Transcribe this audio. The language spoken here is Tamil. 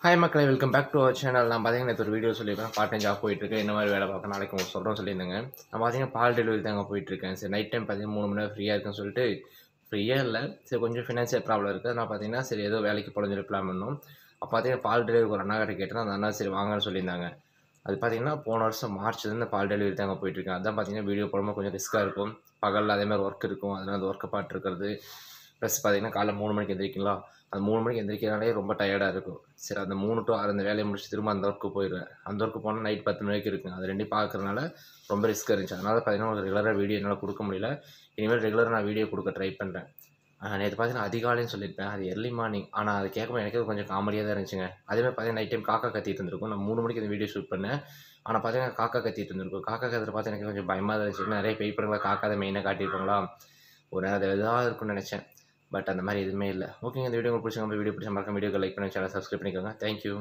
ஹாய் மக்களே, welcome back to our channel. நான் பார்த்தீங்கன்னா நேற்று ஒரு வீடியோ சொல்லியிருக்கேன். பார்ட் டைம் ஜாப் போயிட்டுருக்கேன். என்ன மாதிரி வேலை பார்க்க நாளைக்கு உங்களுக்கு சொல்கிறோம் சொல்லியிருந்தேங்க. நான் பார்த்தீங்கன்னா பால் டெலிவரி தாங்க போயிட்டுருக்கேன். சரி, நைட் டைம் பார்த்தீங்கன்னா 3 மணி நேரம் ஃப்ரீயாக இருக்குன்னு சொல்லிட்டு ஃப்ரீயாக இல்லை, சரி கொஞ்சம் ஃபினான்ஷியல் ப்ராப்ளம் இருக்குது. நான் பார்த்தீங்கன்னா சரி ஏதோ வேலைக்கு போகணும்னு சொல்லி பிளான் பண்ணோம். அப்போ பார்த்தீங்கன்னா பால் டெலிவரி ஒரு அண்ணா கிட்ட கேட்டேன். அந்த அண்ணா சரி வாங்கன்னு சொல்லியிருந்தாங்க. அது பார்த்தீங்கன்னா போன வருஷம் மார்ச்லேருந்து பால் டெலிவரி தாங்க போயிட்டுருக்கேன். அதான் பார்த்தீங்கன்னா வீடியோ போடும்போது கொஞ்சம் ரிஸ்க்காக இருக்கும். பகலில் அதேமாதிரி ஒர்க் இருக்கும், அதனால் அந்த ஒர்க்கை பார்த்துருக்கிறது. ப்ளஸ் பார்த்தீங்கன்னா காலைல 3 மணிக்கு எந்திரிக்கலாம். அந்த 3 மணிக்கு எந்திரிக்கிறனாலே ரொம்ப டயர்டாக இருக்கும். சரி, அந்த 3 to 6 அந்த வேலையை முடிச்சு திரும்ப அந்த ஒர்க்கு போயிடுவேன். அந்த ஒர்க்கு போனால் நைட் 10 மணி வரைக்கும் இருக்குங்க. அது ரெண்டையும் பார்க்குறதுனால ரொம்ப ரிஸ்க்காக இருந்துச்சு. அதனால் பார்த்தீங்கன்னா ஒரு ரெகுலராக வீடியோ என்னால் கொடுக்க முடியல. இனிமேல் ரெகுலராக நான் வீடியோ கொடுக்க ட்ரை பண்ணுறேன். நேற்று பார்த்தீங்கன்னா அதிகாலைன்னு சொல்லியிருப்பேன், அது எர்லி மார்னிங். ஆனால் அது கேட்கும்போது எனக்கே கொஞ்சம் காமெடியாக தான் இருந்துச்சுங்க. அதேமாதிரி பார்த்தீங்கன்னா நைட் டைம் காக்கா கத்திட்டு இருந்திருக்கும். நான் 3 மணிக்கு இந்த வீடியோ ஷூட் பண்ணேன். ஆனால் பார்த்தீங்கன்னா காக்கா கத்திட்டு இருந்திருக்கும். காக்கா கத்துறத பார்த்து எனக்கு கொஞ்சம் பயமாக தான் இருந்துச்சு. நிறைய பேய் படங்களா காக்கா தான் மெயினாக காட்டியிருப்பாங்களா, ஒரு அது எதாவது இருக்கும்னு நினச்சேன். பட் அந்த மாதிரி எதுவுமே இல்லை. ஓகேங்க, இந்த வீடியோ உங்களுக்கு பிடிச்சவங்க வீடியோ பிடிச்ச மறக்காம வீடியோக்கு லைக் பண்ணி சேனல் சப்ஸ்கிரைப் பண்ணிக்கோங்க. தேங்க்யூ.